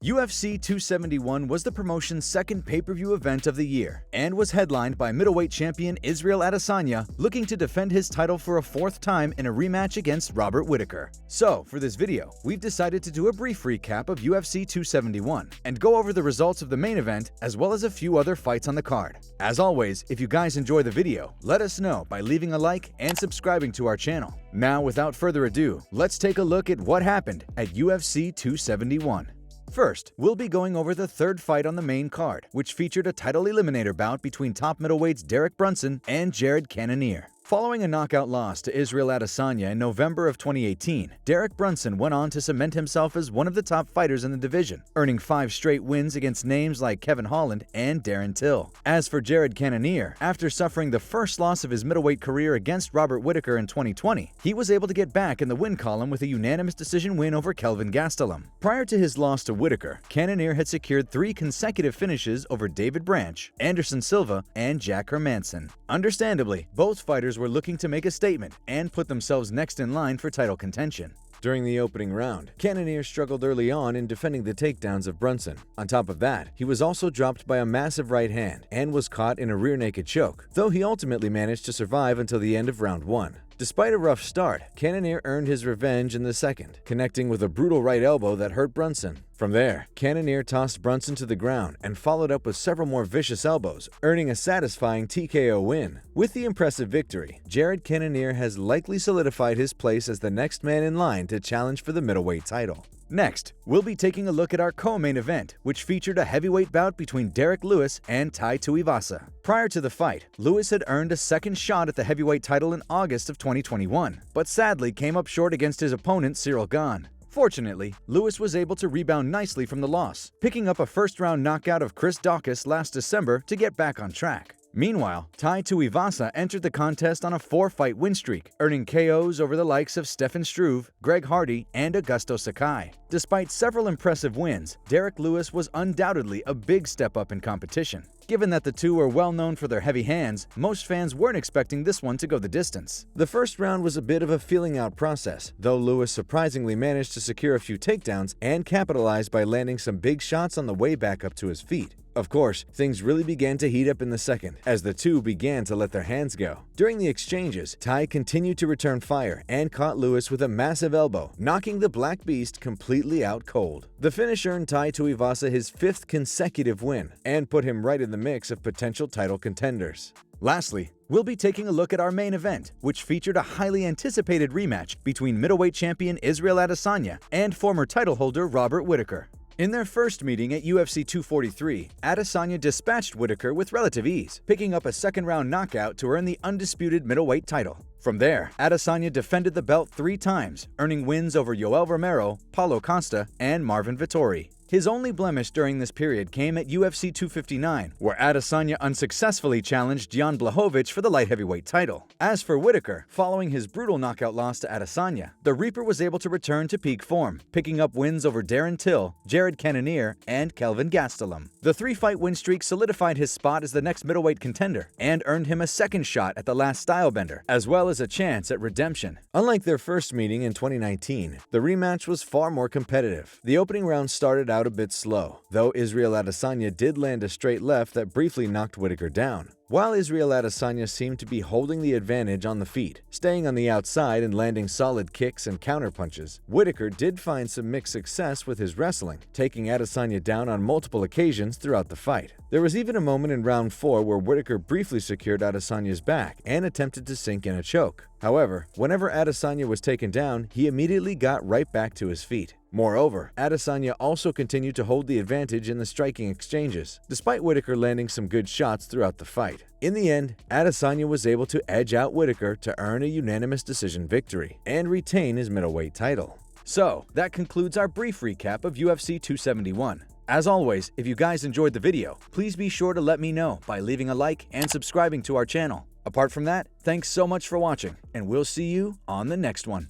UFC 271 was the promotion's second pay-per-view event of the year and was headlined by middleweight champion Israel Adesanya looking to defend his title for a fourth time in a rematch against Robert Whittaker. So, for this video, we've decided to do a brief recap of UFC 271 and go over the results of the main event as well as a few other fights on the card. As always, if you guys enjoy the video, let us know by leaving a like and subscribing to our channel. Now, without further ado, let's take a look at what happened at UFC 271. First, we'll be going over the third fight on the main card, which featured a title eliminator bout between top middleweights Derrick Brunson and Jared Cannonier. Following a knockout loss to Israel Adesanya in November of 2018, Derrick Brunson went on to cement himself as one of the top fighters in the division, earning 5 straight wins against names like Kevin Holland and Darren Till. As for Jared Cannonier, after suffering the first loss of his middleweight career against Robert Whittaker in 2020, he was able to get back in the win column with a unanimous decision win over Kelvin Gastelum. Prior to his loss to Whittaker, Cannonier had secured 3 consecutive finishes over David Branch, Anderson Silva, and Jack Hermansson. Understandably, both fighters were looking to make a statement and put themselves next in line for title contention. During the opening round, Cannonier struggled early on in defending the takedowns of Brunson. On top of that, he was also dropped by a massive right hand and was caught in a rear naked choke, though he ultimately managed to survive until the end of round 1. Despite a rough start, Cannonier earned his revenge in the second, connecting with a brutal right elbow that hurt Brunson. From there, Cannonier tossed Brunson to the ground and followed up with several more vicious elbows, earning a satisfying TKO win. With the impressive victory, Jared Cannonier has likely solidified his place as the next man in line to challenge for the middleweight title. Next, we'll be taking a look at our co-main event, which featured a heavyweight bout between Derrick Lewis and Tai Tuivasa. Prior to the fight, Lewis had earned a second shot at the heavyweight title in August of 2021, but sadly came up short against his opponent Cyril Gane. Fortunately, Lewis was able to rebound nicely from the loss, picking up a first-round knockout of Chris Daukaus last December to get back on track. Meanwhile, Tai Tuivasa entered the contest on a 4-fight win streak, earning KOs over the likes of Stefan Struve, Greg Hardy, and Augusto Sakai. Despite several impressive wins, Derrick Lewis was undoubtedly a big step up in competition. Given that the two are well known for their heavy hands, most fans weren't expecting this one to go the distance. The first round was a bit of a feeling-out process, though Lewis surprisingly managed to secure a few takedowns and capitalized by landing some big shots on the way back up to his feet. Of course, things really began to heat up in the second, as the two began to let their hands go. During the exchanges, Tai continued to return fire and caught Lewis with a massive elbow, knocking the Black Beast completely out cold. The finish earned Tai Tuivasa his 5th consecutive win and put him right in the mix of potential title contenders. Lastly, we'll be taking a look at our main event, which featured a highly anticipated rematch between middleweight champion Israel Adesanya and former title holder Robert Whittaker. In their first meeting at UFC 243, Adesanya dispatched Whittaker with relative ease, picking up a second-round knockout to earn the undisputed middleweight title. From there, Adesanya defended the belt 3 times, earning wins over Yoel Romero, Paulo Costa, and Marvin Vettori. His only blemish during this period came at UFC 259, where Adesanya unsuccessfully challenged Jan Blachowicz for the light heavyweight title. As for Whittaker, following his brutal knockout loss to Adesanya, the Reaper was able to return to peak form, picking up wins over Darren Till, Jared Cannonier, and Kelvin Gastelum. The 3-fight win streak solidified his spot as the next middleweight contender and earned him a second shot at the last stylebender, as well as a chance at redemption. Unlike their first meeting in 2019, the rematch was far more competitive. The opening round started out a bit slow, though Israel Adesanya did land a straight left that briefly knocked Whittaker down. While Israel Adesanya seemed to be holding the advantage on the feet, staying on the outside and landing solid kicks and counterpunches, Whittaker did find some mixed success with his wrestling, taking Adesanya down on multiple occasions throughout the fight. There was even a moment in round 4 where Whittaker briefly secured Adesanya's back and attempted to sink in a choke. However, whenever Adesanya was taken down, he immediately got right back to his feet. Moreover, Adesanya also continued to hold the advantage in the striking exchanges, despite Whittaker landing some good shots throughout the fight. In the end, Adesanya was able to edge out Whittaker to earn a unanimous decision victory and retain his middleweight title. So, that concludes our brief recap of UFC 271. As always, if you guys enjoyed the video, please be sure to let me know by leaving a like and subscribing to our channel. Apart from that, thanks so much for watching, and we'll see you on the next one.